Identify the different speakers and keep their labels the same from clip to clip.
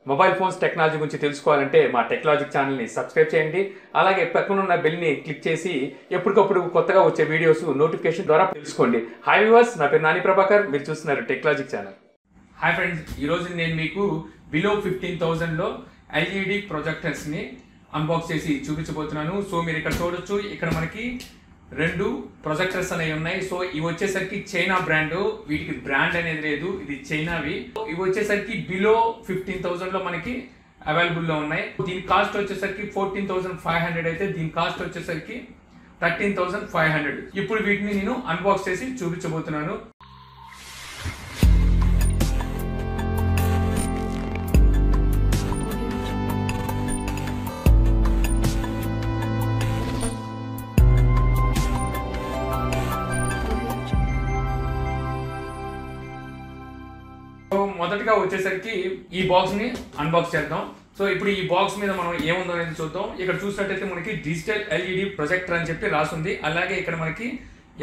Speaker 1: Mobile phones technology గురించి తెలుసుకోవాలంటే మా టెక్నాలజిక్ ఛానల్ని సబ్స్క్రైబ్ చేయండి. అలాగే పక్కన ఉన్న బెల్ని క్లిక్ చేసి ఎప్పటికప్పుడు కొత్తగా వచ్చే వీడియోస్ నోటిఫికేషన్ ద్వారా తెలుసుకోండి. హాయ్ వ్యూవర్స్, నా పేరు నాని ప్రభాకర్, మీరు చూస్తున్నారు టెక్నాలజిక్ ఛానల్. హాయ్ ఫ్రెండ్స్, ఈరోజు నేను మీకు బిలో 15,000లో ఎల్ఈడి ప్రొజెక్టర్స్ని అన్బాక్స్ చేసి చూపించబోతున్నాను. సో మీరు ఇక్కడ చూడొచ్చు, ఇక్కడ మనకి 2 ప్రొజెక్టర్స్ అనేవి ఉన్నాయి. సో ఇవి వచ్చేసరికి చైనా బ్రాండ్, వీటికి బ్రాండ్ అనేది లేదు, ఇది చైనావి. ఇవి వచ్చేసరికి బిలో 15,000లో మనకి అవైలబుల్ లో ఉన్నాయి. దీని కాస్ట్ వచ్చేసరికి 14,500 అయితే దీని కాస్ట్ వచ్చేసరికి 13,500. ఇప్పుడు వీటిని నేను అన్బాక్స్ చేసి చూపించబోతున్నాను. మొదటగా వచ్చేసరికి ఈ బాక్స్ ని అన్బాక్స్ చేద్దాం. సో ఇప్పుడు ఈ బాక్స్ మీద మనం ఏముందో అనేది చూద్దాం. ఇక్కడ చూసినట్టయితే మనకి డిజిటల్ ఎల్ఈడి ప్రొజెక్టర్ అని చెప్పి రాసింది. అలాగే ఇక్కడ మనకి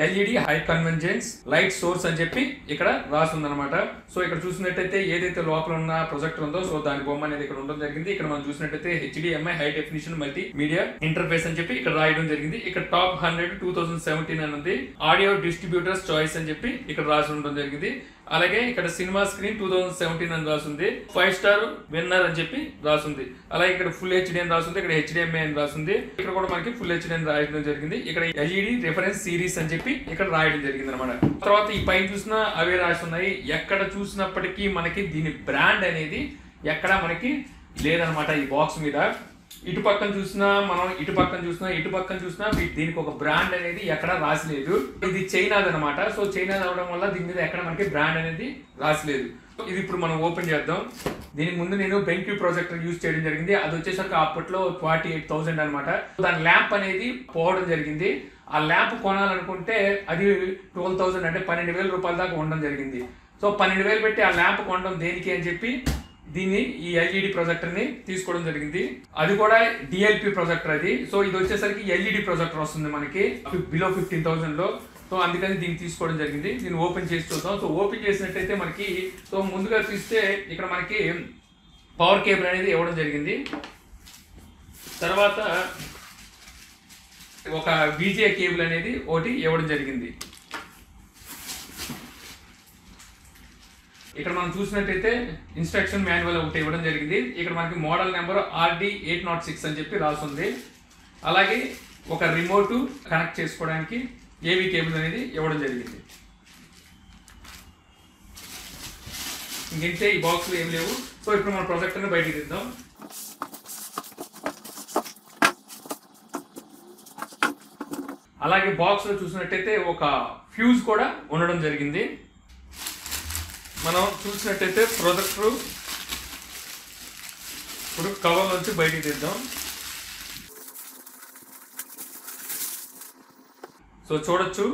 Speaker 1: LED high convergence light source అని చెప్పి ఇక్కడ రాసింది అనమాట. సో ఇక్కడ చూసినట్టయితే ఏదైతే లోపల ఉన్న ప్రొజెక్టర్ ఉందో సో దాని బొమ్మ అనేది ఇక్కడ ఉండడం జరిగింది. ఇక్కడ మనం చూసినట్టయితే HDMI high definition multi media interface అని చెప్పి ఇక్కడ రాయడం జరిగింది. ఇక్కడ టాప్ 100 2017 అని ఉంది. ఆడియో డిస్ట్రిబ్యూటర్స్ చాయిస్ అని చెప్పి ఇక్కడ రాసి ఉండడం జరిగింది. అలాగే ఇక్కడ సినిమా స్క్రీన్ 2017 అని రాసింది. 5 స్టార్ విన్నర్ అని చెప్పి రాసింది. అలాగే ఇక్కడ ఫుల్ HD అని రాసింది. ఇక్కడ HDMI అని రాసింది. ఇక్కడ కూడా మనకి ఫుల్ HD అని రాయడం జరిగింది. ఇక్కడ ఎల్ఈడి రిఫరెన్స్ సిరీస్ అని చెప్పి ఇక్కడ రాయడం జరిగింది అనమాట. తర్వాత ఈ పైన చూసిన అవే రాసి ఉన్నాయి. ఎక్కడ చూసినప్పటికీ మనకి దీని బ్రాండ్ అనేది ఎక్కడ మనకి లేదనమాట ఈ బాక్స్ మీద. ఇటు పక్కన చూసినా మనం ఇటు పక్కన చూసినా దీనికి ఒక బ్రాండ్ అనేది ఎక్కడ రాసిలేదు. ఇది చైనాది అనమాట. సో చైనాది అవడం వల్ల దీని మీద ఎక్కడ మనకి బ్రాండ్ అనేది రాసిలేదు. ఇది ఇప్పుడు మనం ఓపెన్ చేద్దాం. దీనికి ముందు నేను బెంక్యూ ప్రొజెక్టర్ యూజ్ చేయడం జరిగింది. అది వచ్చేసరికి అప్పట్లో 48,000 అనమాట. దాని ల్యాంప్ అనేది పోవడం జరిగింది. ఆ ల్యాంప్ కొనాలనుకుంటే అది 12,000 అంటే 12,000 రూపాయల దాకా ఉండడం జరిగింది. సో 12,000 పెట్టి ఆ ల్యాంప్ కొనడం దేనికి అని చెప్పి దీన్ని ఈ ఎల్ఈడి ప్రొజెక్టర్ ని తీసుకోవడం జరిగింది. అది కూడా డిఎల్పి ప్రొజెక్టర్ అది. సో ఇది వచ్చేసరికి ఎల్ఈడి ప్రొజెక్టర్ వస్తుంది మనకి బిలో 15,000లో. సో అందుకని దీన్ని తీసుకోవడం జరిగింది. దీన్ని ఓపెన్ చేసి చూద్దాం. సో ఓపెన్ చేసినట్టయితే మనకి సో ముందుగా చూస్తే ఇక్కడ మనకి పవర్ కేబుల్ అనేది ఇవ్వడం జరిగింది. తర్వాత ఒక VGA కేబుల్ అనేది ఒకటి ఇవ్వడం జరిగింది. ఇక్కడ మనం చూసినట్టయితే ఇన్స్ట్రక్షన్ మాన్యువల్ ఒకటి ఇవ్వడం జరిగింది. ఇక్కడ మనకి మోడల్ నెంబర్ RD806 అని చెప్పి రాస్తుంది. అలాగే ఒక రిమోట్ కనెక్ట్ చేసుకోవడానికి AV కేబుల్ అనేది ఇవ్వడం జరిగింది. ఇంకంతే, ఈ బాక్స్లో ఏం లేవు. సో ఇప్పుడు మన ప్రొజెక్టర్ని బయటికి తీద్దాం. అలాగే బాక్స్లో చూసినట్టయితే ఒక ఫ్యూజ్ కూడా ఉండడం జరిగింది. మనం చూసినట్టయితే ప్రొజెక్టర్ ఇప్పుడు కవర్ నుంచి బయటికి తీద్దాం. సో చూడొచ్చు,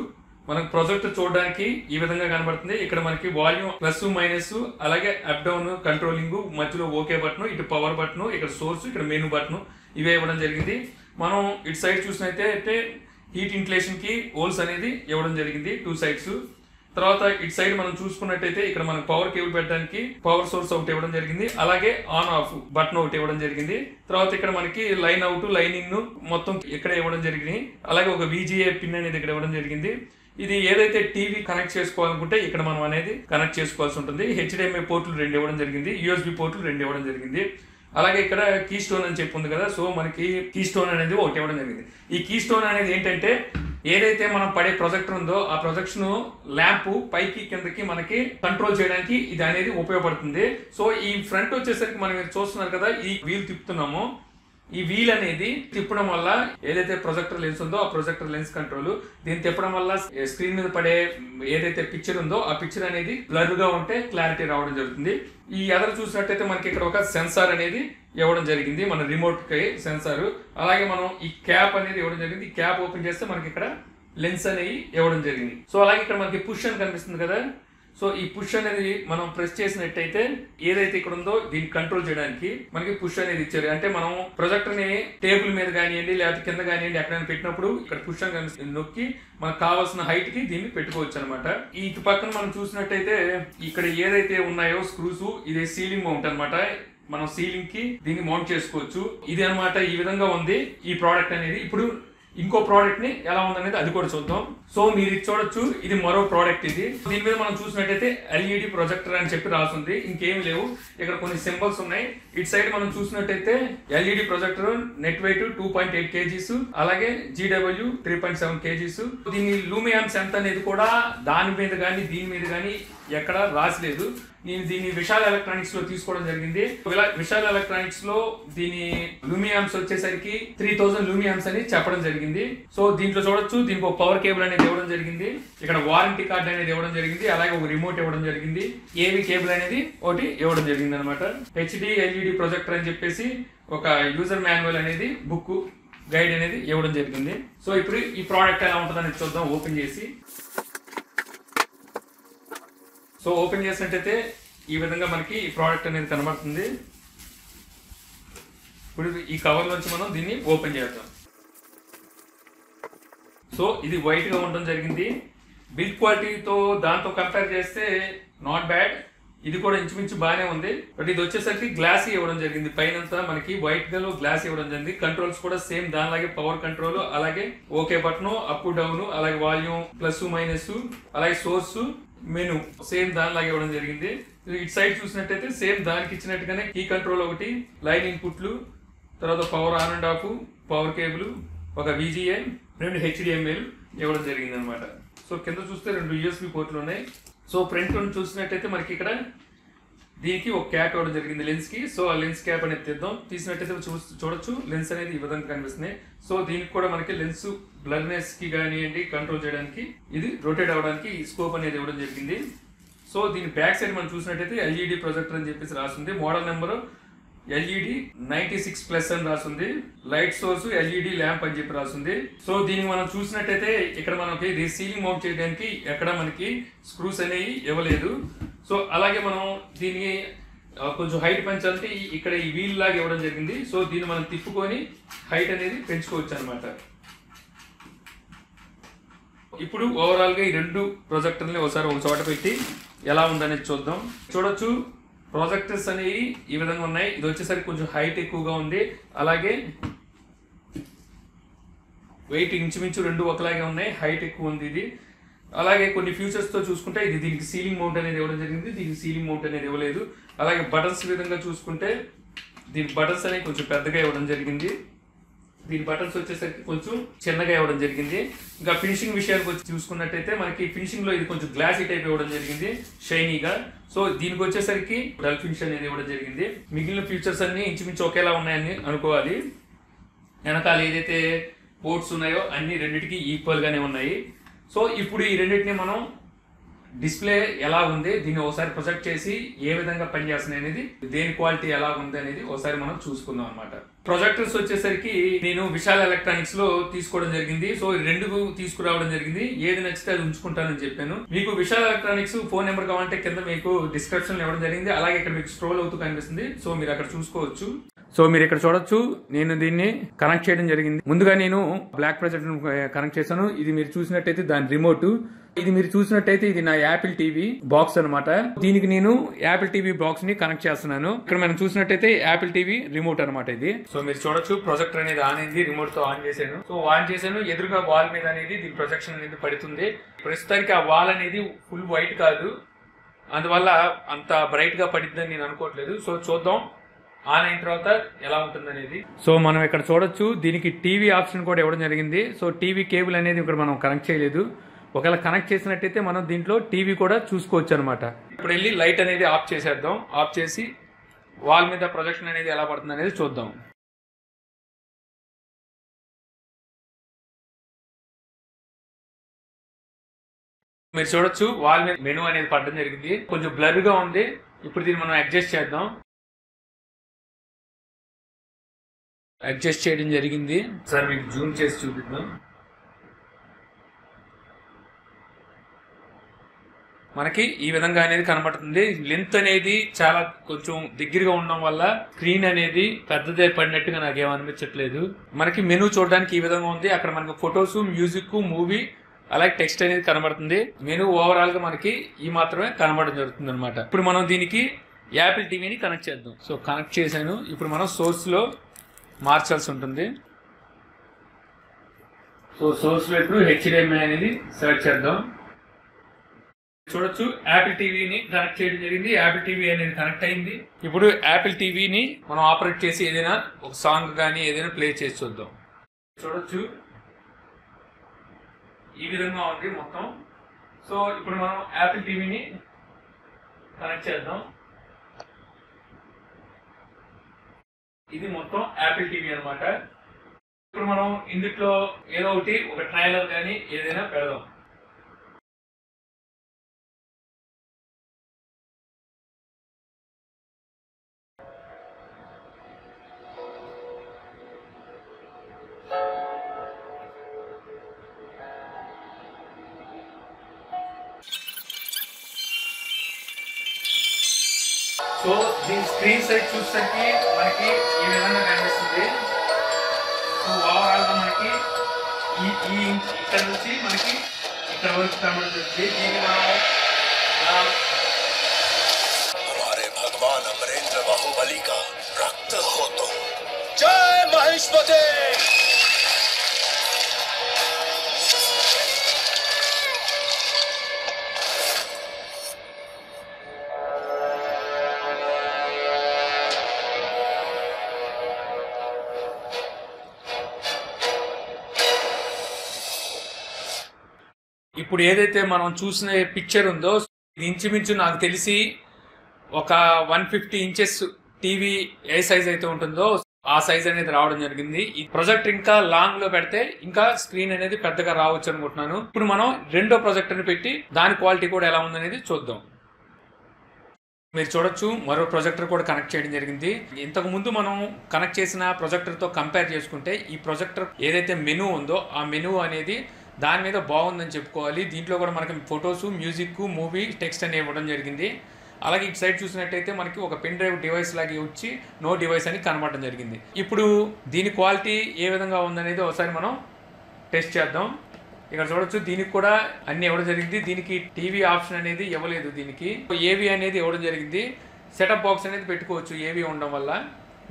Speaker 1: మనకు ప్రొజెక్టర్ చూడడానికి ఈ విధంగా కనబడుతుంది. ఇక్కడ మనకి వాల్యూమ్ ప్లస్ మైనస్, అలాగే అప్ డౌన్ కంట్రోలింగ్, మధ్యలో ఓకే బటన్, ఇటు పవర్ బటన్, ఇక్కడ సోర్స్, ఇక్కడ మెనూ బటన్ ఇవే ఇవ్వడం జరిగింది. మనం ఇటు సైడ్ చూసినట్టయితే హీట్ ఇన్సులేషన్ కి హోల్స్ అనేది ఇవ్వడం జరిగింది 2 సైడ్స్. తర్వాత ఇటు సైడ్ మనం చూసుకున్నట్టయితే ఇక్కడ మనకు పవర్ కేబుల్ పెట్టడానికి పవర్ సోర్స్ ఒకటి ఇవ్వడం జరిగింది. అలాగే ఆన్ ఆఫ్ బటన్ ఒకటి ఇవ్వడం జరిగింది. తర్వాత ఇక్కడ మనకి లైన్ అవుట్, లైన్ ఇన్ మొత్తం ఇక్కడ ఇవ్వడం జరిగింది. అలాగే ఒక VGA పిన్ అనేది ఇక్కడ ఇవ్వడం జరిగింది. ఇది ఏదైతే టీవీ కనెక్ట్ చేసుకోవాలనుకుంటే ఇక్కడ మనం అనేది కనెక్ట్ చేసుకోవాల్సి ఉంటుంది. HDMI పోర్టులు 2 ఇవ్వడం జరిగింది. USB పోర్టులు 2 ఇవ్వడం జరిగింది. అలాగే ఇక్కడ కీ స్టోన్ అని చెప్పి ఉంది కదా, సో మనకి కీ స్టోన్ అనేది ఒకటి ఇవ్వడం జరిగింది. ఈ కీ స్టోన్ అనేది ఏంటంటే ఏదైతే మనం పడే ప్రొజెక్టర్ ఉందో ఆ ప్రొజెక్షన్ ల్యాంప్ పైకి కిందకి మనకి కంట్రోల్ చేయడానికి ఇది అనేది ఉపయోగపడుతుంది. సో ఈ ఫ్రంట్ వచ్చేసరికి మనం చూస్తున్నారు కదా, ఈ వీల్ తిప్పుతున్నాము. ఈ వీల్ అనేది తిప్పడం వల్ల ఏదైతే ప్రొజెక్టర్ లెన్స్ ఉందో ఆ ప్రొజెక్టర్ లెన్స్ కంట్రోల్, దీన్ని తిప్పడం వల్ల స్క్రీన్ మీద పడే ఏదైతే పిక్చర్ ఉందో ఆ పిక్చర్ అనేది బ్లర్ గా ఉంటే క్లారిటీ రావడం జరుగుతుంది. ఈ ఎదరు చూసినట్టయితే మనకి ఇక్కడ ఒక సెన్సార్ అనేది ఇవ్వడం జరిగింది, మన రిమోట్ కి సెన్సార్. అలాగే మనం ఈ క్యాప్ అనేది ఇవ్వడం జరిగింది. ఈ క్యాప్ ఓపెన్ చేస్తే మనకి ఇక్కడ లెన్స్ అనేవి ఇవ్వడం జరిగింది. సో అలాగే ఇక్కడ మనకి పుష్ అని కనిపిస్తుంది కదా, సో ఈ పుష్ అనేది మనం ప్రెస్ చేసినట్టయితే ఏదైతే ఇక్కడ ఉందో దీన్ని కంట్రోల్ చేయడానికి మనకి పుష్ అనేది ఇచ్చారు. అంటే మనం ప్రొజెక్టర్ ని టేబుల్ మీద కానివ్వండి లేకపోతే కింద కానివ్వండి ఎక్కడైనా పెట్టినప్పుడు ఇక్కడ పుష్ అని నొక్కి మనకు కావాల్సిన హైట్ కి దీన్ని పెట్టుకోవచ్చు అనమాట. ఈ ఇటు పక్కన మనం చూసినట్టయితే ఇక్కడ ఏదైతే ఉన్నాయో స్క్రూస్, ఇది సీలింగ్ మౌంట్ అనమాట. మనం సీలింగ్ కి దీన్ని మౌంట్ చేసుకోవచ్చు. ఇది అన్నమాట, ఈ విధంగా ఉంది ఈ ప్రోడక్ట్ అనేది. ఇప్పుడు ఇంకో ప్రోడక్ట్ ని ఎలా ఉందనేది అది కూడా చూద్దాం. సో మీరు ఇది చూడొచ్చు, ఇది మరో ప్రోడక్ట్. ఇది దీని మీద మనం చూసినట్టయితే ఎల్ఈడి ప్రొజెక్టర్ అని చెప్పి రాస్తుంది, ఇంకేమి లేవు. ఇక్కడ కొన్ని సింబల్స్ ఉన్నాయి. ఇటు సైడ్ మనం చూసినట్టయితే LED projector net weight 2.8 kgs, అలాగే GW 3.7 kgs. దీని లూమియాన్స్ ఎంత అనేది కూడా దాని మీద కానీ దీని మీద కానీ ఎక్కడ రాసలేదు. నేను దీన్ని విశాల్ ఎలక్ట్రానిక్స్ లో తీసుకోవడం జరిగింది. విశాల్ ఎలక్ట్రానిక్స్ లో దీని లూమియామ్స్ వచ్చేసరికి 3000 లూమియామ్స్ అని చెప్పడం జరిగింది. సో దీంట్లో చూడొచ్చు, దీనికి ఒక పవర్ కేబుల్ అనేది ఇవ్వడం జరిగింది, ఇక్కడ వారంటీ కార్డ్ అనేది ఇవ్వడం జరిగింది, అలాగే ఒక రిమోట్ ఇవ్వడం జరిగింది, ఏవి కేబుల్ అనేది ఒకటి ఇవ్వడం జరిగింది అనమాట. హెచ్డి ఎల్ఈడి ప్రొజెక్టర్ అని చెప్పేసి ఒక యూజర్ మాన్యువల్ అనేది బుక్ గైడ్ అనేది ఇవ్వడం జరిగింది. సో ఇప్పుడు ఈ ప్రోడక్ట్ ఎలా ఉంటుందని చూద్దాం ఓపెన్ చేసి. సో ఓపెన్ చేసినట్టయితే ఈ విధంగా మనకి ఈ ప్రోడక్ట్ అనేది కనబడుతుంది. ఇప్పుడు ఈ కవర్ నుంచి మనం దీన్ని ఓపెన్ చేద్దాం. సో ఇది వైట్ గా ఉండడం జరిగింది. బిల్డ్ క్వాలిటీతో దాంతో కంపేర్ చేస్తే నాట్ బ్యాడ్, ఇది కూడా ఇంచుమించు బాగానే ఉంది. బట్ ఇది వచ్చేసరికి గ్లాస్ ఇవ్వడం జరిగింది, పైనంతా మనకి వైట్ గా గ్లాస్ ఇవ్వడం జరిగింది. కంట్రోల్స్ కూడా సేమ్ దానిలాగే, పవర్ కంట్రోల్, అలాగే ఓకే బటన్, అప్ డౌన్, అలాగే వాల్యూమ్ ప్లస్ మైనస్, అలాగే సోర్స్, మెను సేమ్ దానిలాగే ఇవ్వడం జరిగింది. ఇటు సైడ్ చూసినట్టయితే సేమ్ దానికి ఇచ్చినట్టుగానే కీ కంట్రోల్ ఒకటి, లైన్ ఇన్పుట్లు, తర్వాత power on and of, power cable, ఒక VGA, 2 HDMI ఇవ్వడం జరిగింది అనమాట. సో కింద చూస్తే 2 USB పోర్ట్లు ఉన్నాయి. సో ఫ్రంట్ చూసినట్టయితే మనకి ఇక్కడ దీనికి ఒక క్యాప్ ఇవ్వడం జరిగింది లెన్స్ కి. సో ఆ లెన్స్ క్యాప్ అనేది తీద్దాం. తీసినట్టయితే చూడొచ్చు లెన్స్ అనేది ఈ విధంగా కనిపిస్తుంది. సో దీనికి కూడా మనకి లెన్స్ బ్లర్నెస్ కి కానివ్వండి, కంట్రోల్ చేయడానికి, ఇది రొటేట్ అవ్వడానికి ఈ స్కోప్ అనేది ఇవ్వడం జరిగింది. సో దీని బ్యాక్ సైడ్ మనం చూసినట్టయితే ఎల్ఈడి ప్రొజెక్టర్ అని చెప్పేసి రాస్తుంది. మోడల్ నెంబర్ LED 96+ అని రాస్తుంది. లైట్ సోర్స్ ఎల్ఈడి ల్యాంప్ అని చెప్పి రాస్తుంది. సో దీనికి మనం చూసినట్టయితే ఇక్కడ మనకి సీలింగ్ మౌంట్ చేయడానికి ఎక్కడ మనకి స్క్రూస్ అనేవి ఇవ్వలేదు. సో అలాగే మనం దీన్ని కొంచెం హైట్ పెంచాలంటే ఇక్కడ ఈ వీల్ లాగా ఇవ్వడం జరిగింది. సో దీన్ని మనం తిప్పుకొని హైట్ అనేది పెంచుకోవచ్చు అనమాట. ఇప్పుడు ఓవరాల్ గా ఈ 2 ప్రొజెక్టర్ని ఒకసారి ఒక చోట పెట్టి ఎలా ఉందనేది చూద్దాం. చూడొచ్చు ప్రొజెక్టర్స్ అనేవి ఈ విధంగా ఉన్నాయి. ఇది వచ్చేసరికి కొంచెం హైట్ ఎక్కువగా ఉంది, అలాగే వెయిట్ ఇంచుమించు 2 ఒకలాగే ఉన్నాయి, హైట్ ఎక్కువ ఉంది ఇది. అలాగే కొన్ని ఫీచర్స్ తో చూసుకుంటే ఇది దీనికి సీలింగ్ మౌంట్ అనేది ఇవ్వడం జరిగింది, దీనికి సీలింగ్ మౌంట్ అనేది ఇవ్వలేదు. అలాగే బటన్స్ విధంగా చూసుకుంటే దీని బటన్స్ అనేవి కొంచెం పెద్దగా ఇవ్వడం జరిగింది, దీని బటన్స్ వచ్చేసరికి కొంచెం చిన్నగా ఇవ్వడం జరిగింది. ఇంకా ఫినిషింగ్ విషయానికి వచ్చి చూసుకున్నట్టయితే మనకి ఫినిషింగ్ లో ఇది కొంచెం గ్లాసీ టైప్ ఇవ్వడం జరిగింది, షైనీగా. సో దీనికి వచ్చేసరికి డల్ ఫినిష్ అనేది ఇవ్వడం జరిగింది. మిగిలిన ఫీచర్స్ అన్ని ఇంచుమించు ఒకేలా ఉన్నాయని అనుకోవాలి. వెనకాల ఏదైతే పోర్ట్స్ ఉన్నాయో అన్ని రెండింటికి ఈక్వల్ గానే ఉన్నాయి. సో ఇప్పుడు ఈ రెండింటిని మనం డిస్ప్లే ఎలా ఉంది, దీన్ని ఒకసారి ప్రొజెక్ట్ చేసి ఏ విధంగా పనిచేస్తున్నాయి అనేది, దేని క్వాలిటీ ఎలా ఉంది అనేది ఒకసారి మనం చూసుకుందాం అనమాట. ప్రొజెక్టర్స్ వచ్చేసరికి నేను విశాల్ ఎలక్ట్రానిక్స్ లో తీసుకోవడం జరిగింది. సో 2 తీసుకురావడం జరిగింది. ఏది నచ్చితే అది ఉంచుకుంటానని చెప్పాను. మీకు విశాల్ ఎలక్ట్రానిక్స్ ఫోన్ నెంబర్ కావాలంటే కింద మీకు డిస్క్రిప్షన్ ఇవ్వడం జరిగింది. అలాగే ఇక్కడ మీకు స్క్రోల్ అవుతూ కనిపిస్తుంది. సో మీరు అక్కడ చూసుకోవచ్చు. సో మీరు ఇక్కడ చూడొచ్చు, నేను దీన్ని కనెక్ట్ చేయడం జరిగింది. ముందుగా నేను బ్లాక్ ప్రొజెక్టర్ కనెక్ట్ చేశాను. ఇది మీరు చూసినట్టయితే దాని రిమోట్, ఇది మీరు చూసినట్టయితే ఇది నా యాపిల్ టీవీ బాక్స్ అనమాట. దీనికి నేను యాపిల్ టీవీ బాక్స్ ని కనెక్ట్ చేస్తున్నాను. ఇక్కడ మనం చూసినట్టయితే యాపిల్ టీవీ రిమోట్ అనమాట ఇది. సో మీరు చూడొచ్చు ప్రొజెక్టర్ అనేది ఆన్ అయింది, రిమోట్ తో ఆన్ చేశాను. సో ఆన్ చేశాను, ఎదురుగా వాల్ మీద అనేది దీని ప్రొజెక్షన్ అనేది పడుతుంది. ప్రస్తుతానికి ఆ వాల్ అనేది ఫుల్ వైట్ కాదు, అందువల్ల అంత బ్రైట్ గా పడిద్దని నేను అనుకోవట్లేదు. సో చూద్దాం ఆన్ అయిన తర్వాత ఎలా ఉంటుంది అనేది. సో మనం ఇక్కడ చూడొచ్చు, దీనికి టీవీ ఆప్షన్ కూడా ఇవ్వడం జరిగింది. సో టీవీ కేబుల్ అనేది ఇక్కడ మనం కనెక్ట్ చేయలేదు. ఒకవేళ కనెక్ట్ చేసినట్టయితే మనం దీంట్లో టీవీ కూడా చూసుకోవచ్చు అనమాట. ఇప్పుడు వెళ్ళి లైట్ అనేది ఆఫ్ చేసేద్దాం. ఆఫ్ చేసి వాల్ మీద ప్రొజెక్షన్ అనేది ఎలా పడుతుంది అనేది చూద్దాం. మీరు చూడొచ్చు వాల్ మీద మెనూ అనేది పడడం జరిగింది. కొంచెం బ్లర్ గా ఉంది. ఇప్పుడు దీన్ని మనం అడ్జస్ట్ చేద్దాం. అడ్జస్ట్ చేయడం జరిగింది. సార్ మీకు జూమ్ చేసి చూపిద్దాం. మనకి ఈ విధంగా అనేది కనబడుతుంది. లెంత్ అనేది చాలా కొంచెం దగ్గరగా ఉండడం వల్ల స్క్రీన్ అనేది పెద్దదే పడినట్టుగా నాకేం అనిపించట్లేదు. మనకి మెనూ చూడడానికి ఈ విధంగా ఉంది. అక్కడ మనకి ఫొటోస్, మ్యూజిక్, మూవీ, అలాగే టెక్స్ట్ అనేది కనబడుతుంది. మెనూ ఓవరాల్ గా మనకి ఈ మాత్రమే కనబడడం జరుగుతుంది అనమాట. ఇప్పుడు మనం దీనికి యాపిల్ టీవీని కనెక్ట్ చేద్దాం. సో కనెక్ట్ చేశాను. ఇప్పుడు మనం సోర్స్లో మార్చాల్సి ఉంటుంది. సో సోర్స్లో ఇప్పుడు HDMI అనేది సెలెక్ట్ చేద్దాం. చూడొచ్చు యాపిల్ టీవీని కనెక్ట్ చేయడం జరిగింది. యాపిల్ టీవీ అనేది కనెక్ట్ అయింది. ఇప్పుడు యాపిల్ టీవీని మనం ఆపరేట్ చేసి ఏదైనా ఒక సాంగ్ కానీ ఏదైనా ప్లే చేసి చూద్దాం. చూడొచ్చు ఈ విధంగా ఉంది మొత్తం. సో ఇప్పుడు మనం యాపిల్ టీవీని కనెక్ట్ చేద్దాం. ఇది మొత్తం యాపిల్ టీవీ అనమాట. ఇప్పుడు మనం ఇందులో ఏదో ఒకటి ఒక ట్రైలర్ కానీ ఏదైనా పెడదాం. సో దీని స్క్రీన్ సైజ్ చూసరికి మనకి ఈ విధంగా కనిపిస్తుంది. సో ఓవరాల్ గా మనకి ఇక్కడ నుంచి మనకి ఇక్కడ వరకు కనబడుతుంది. దీన్ని మనం हमारे भगवान अमरेंद्र बाहुबली का रक्त हो तो जय महेश्वरी। ఇప్పుడు ఏదైతే మనం చూసిన పిక్చర్ ఉందో ఇది ఇంచుమించు నాకు తెలిసి ఒక 150 ఇంచెస్ టీవీ ఏ సైజ్ అయితే ఉంటుందో ఆ సైజ్ అనేది రావడం జరిగింది. ఈ ప్రొజెక్టర్ ఇంకా లాంగ్ లో పెడితే ఇంకా స్క్రీన్ అనేది పెద్దగా రావచ్చు అనుకుంటున్నాను. ఇప్పుడు మనం రెండో ప్రొజెక్టర్ ని పెట్టి దాని క్వాలిటీ కూడా ఎలా ఉందనేది చూద్దాం. మీరు చూడొచ్చు మరో ప్రొజెక్టర్ కూడా కనెక్ట్ చేయడం జరిగింది. ఇంతకు ముందు మనం కనెక్ట్ చేసిన ప్రొజెక్టర్ తో కంపేర్ చేసుకుంటే ఈ ప్రొజెక్టర్ ఏదైతే మెనూ ఉందో ఆ మెనూ అనేది దాని మీద బాగుందని చెప్పుకోవాలి. దీంట్లో కూడా మనకి ఫొటోస్, మ్యూజిక్, మూవీ, టెక్స్ట్ అని ఇవ్వడం జరిగింది. అలాగే ఇటు సైడ్ చూసినట్టయితే మనకి ఒక పెన్ డ్రైవ్ డివైస్ లాగే వచ్చి నో డివైస్ అని కనబడడం జరిగింది. ఇప్పుడు దీని క్వాలిటీ ఏ విధంగా ఉందనేది ఒకసారి మనం టెస్ట్ చేద్దాం. ఇక్కడ చూడొచ్చు దీనికి కూడా అన్ని ఇవ్వడం జరిగింది. దీనికి టీవీ ఆప్షన్ అనేది ఇవ్వలేదు. దీనికి ఏవి అనేది ఇవ్వడం జరిగింది. సెటప్ బాక్స్ అనేది పెట్టుకోవచ్చు ఏవి ఉండడం వల్ల,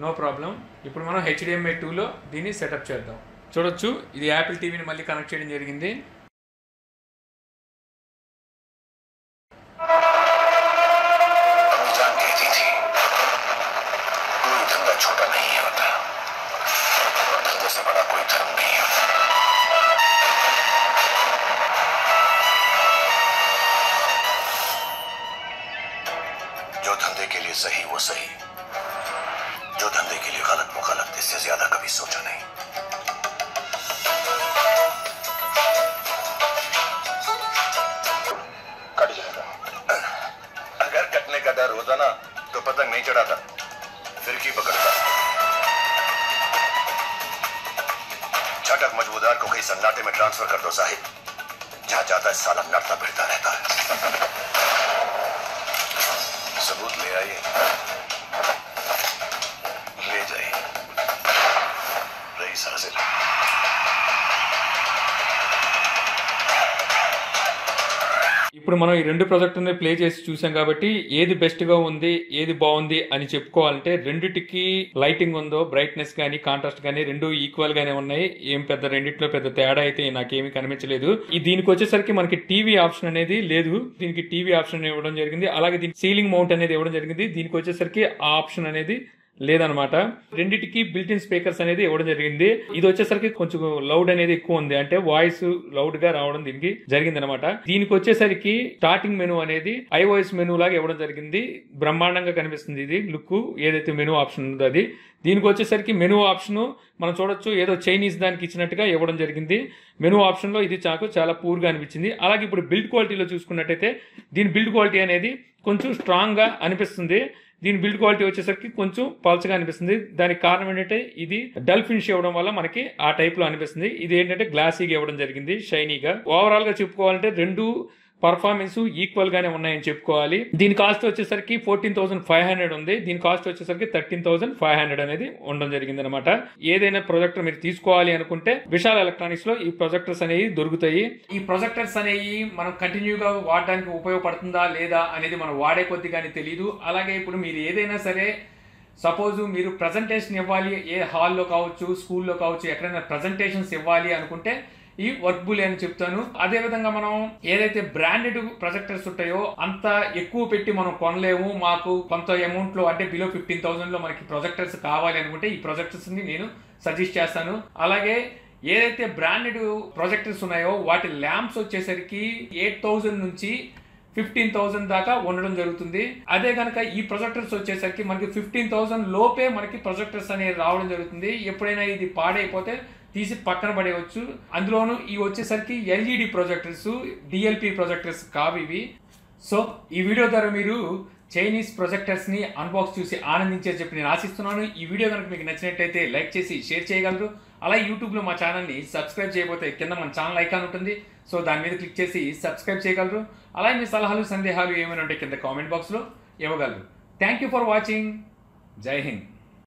Speaker 1: నో ప్రాబ్లం. ఇప్పుడు మనం HDMI 2లో దీన్ని సెటప్ చేద్దాం. చూడొచ్చు ఇది యాపిల్ టీవీని మళ్ళీ కనెక్ట్ చేయడం జరిగింది.
Speaker 2: जो धंधे के लिए सही वो सही, जो धंधे के लिए गलत वो गलत, इससे ज्यादा कभी सोचा नहीं। कट जाएगा। अगर कटने का डर होता ना तो पतंग नहीं चढ़ाता, फिरकी पकड़ता। झटक मजबूदार को कहीं सन्नाटे में ट्रांसफर कर दो साहिब, जहां जाता है साला लड़ता भिड़ता रहता है। सबूत ले आइए, ले जाइए, रईस हाजिर।
Speaker 1: ఇప్పుడు మనం ఈ రెండు ప్రాజెక్టుని ప్లే చేసి చూసాం కాబట్టి ఏది బెస్ట్ గా ఉంది, ఏది బాగుంది అని చెప్పుకోవాలంటే రెండిటికి లైటింగ్ ఉందో, బ్రైట్నెస్ గానీ కాంట్రాస్ట్ గానీ రెండు ఈక్వల్ గానే ఉన్నాయి. ఏం పెద్ద రెండిట్లో పెద్ద తేడా అయితే నాకేమీ కనిపించలేదు. దీనికి వచ్చేసరికి మనకి టీవీ ఆప్షన్ అనేది లేదు. దీనికి టీవీ ఆప్షన్ ఇవ్వడం జరిగింది. అలాగే దీనికి సీలింగ్ మౌంట్ అనేది ఇవ్వడం జరిగింది. దీనికి వచ్చేసరికి ఆ ఆప్షన్ అనేది లేదనమాట. రెండిటికి బిల్ట్ ఇన్ స్పీకర్స్ అనేది ఇవ్వడం జరిగింది. ఇది వచ్చేసరికి కొంచెం లౌడ్ అనేది ఎక్కువ ఉంది, అంటే వాయిస్ లౌడ్ గా రావడం దీనికి జరిగింది అనమాట. దీనికి వచ్చేసరికి స్టార్టింగ్ మెనూ అనేది iOS మెనూ లాగా ఇవ్వడం జరిగింది. బ్రహ్మాండంగా కనిపిస్తుంది ఇది లుక్, ఏదైతే మెనూ ఆప్షన్ ఉందో అది. దీనికి వచ్చేసరికి మెనూ ఆప్షన్ మనం చూడొచ్చు ఏదో చైనీస్ దానికి ఇచ్చినట్టుగా ఇవ్వడం జరిగింది. మెనూ ఆప్షన్ లో ఇది చాలా పూర్ గా అనిపించింది. అలాగే ఇప్పుడు బిల్డ్ క్వాలిటీలో చూసుకున్నట్టయితే దీని బిల్డ్ క్వాలిటీ అనేది కొంచెం స్ట్రాంగ్ గా అనిపిస్తుంది. దీని బిల్డ్ క్వాలిటీ వచ్చేసరికి కొంచెం పల్చగా అనిపిస్తుంది. దానికి కారణం ఏంటంటే ఇది డల్ ఫినిష్ ఇవ్వడం వల్ల మనకి ఆ టైప్ లో అనిపిస్తుంది. ఇది ఏంటంటే గ్లాసీగా ఇవ్వడం జరిగింది, షైనీగా. ఓవరాల్ గా చెప్పుకోవాలంటే రెండు పర్ఫార్మెన్స్ ఈక్వల్ గానే ఉన్నాయని చెప్పుకోవాలి. దీని కాస్ట్ వచ్చేసరికి 14,500 ఉంది. దీని కాస్ట్ వచ్చేసరికి 13,500 అనేది ఉండడం జరిగింది అనమాట. ఏదైనా ప్రొజెక్టర్ మీరు తీసుకోవాలి అనుకుంటే విశాల్ ఎలక్ట్రానిక్స్ లో ఈ ప్రొజెక్టర్స్ అనేవి దొరుకుతాయి. ఈ ప్రొజెక్టర్స్ అనేవి మనం కంటిన్యూగా వాడడానికి ఉపయోగపడుతుందా లేదా అనేది మనం వాడే కొద్ది కానీ తెలియదు. అలాగే ఇప్పుడు మీరు ఏదైనా సరే సపోజ్ మీరు ప్రజెంటేషన్ ఇవ్వాలి, ఏ హాల్లో కావచ్చు, స్కూల్లో కావచ్చు, ఎక్కడైనా ప్రజెంటేషన్స్ ఇవ్వాలి అనుకుంటే ఈ వర్క్బుల్ అని చెప్తాను. అదే విధంగా మనం ఏదైతే బ్రాండెడ్ ప్రొజెక్టర్స్ ఉంటాయో అంత ఎక్కువ పెట్టి మనం కొనలేము. మాకు కొంత అమౌంట్ లో అంటే బిలో 15,000 లో మనకి ప్రొజెక్టర్స్ కావాలి అనుకుంటే ఈ ప్రొజెక్టర్స్ ని నేను సజెస్ట్ చేస్తాను. అలాగే ఏదైతే బ్రాండెడ్ ప్రొజెక్టర్స్ ఉన్నాయో వాటి ల్యాంప్స్ వచ్చేసరికి 8,000 నుంచి 15,000 దాకా ఉండడం జరుగుతుంది. అదే కనుక ఈ ప్రొజెక్టర్స్ వచ్చేసరికి మనకి 15,000 లోపే మనకి ప్రొజెక్టర్స్ అనేది రావడం జరుగుతుంది. ఎప్పుడైనా ఇది పాడైపోతే తీసి పక్కన పడేయవచ్చు. అందులోనూ ఇవి వచ్చేసరికి ఎల్ఈడి ప్రొజెక్టర్స్, డిఎల్పి ప్రొజెక్టర్స్ కావు ఇవి. సో ఈ వీడియో ద్వారా మీరు చైనీస్ ప్రొజెక్టర్స్ ని అన్బాక్స్ చూసి ఆనందించే చెప్పి నేను ఆశిస్తున్నాను. ఈ వీడియో కనుక మీకు నచ్చినట్లయితే లైక్ చేసి షేర్ చేయగలరు. అలాగే యూట్యూబ్లో మా ఛానల్ని సబ్స్క్రైబ్ చేయకపోతే కింద మన ఛానల్ ఐకాన్ ఉంటుంది. సో దాని మీద క్లిక్ చేసి సబ్స్క్రైబ్ చేయగలరు. అలాగే మీ సలహాలు సందేహాలు ఏమైనా ఉంటే కింద కామెంట్ బాక్స్లో ఇవ్వగలరు. Thank you for watching. జై హింద్.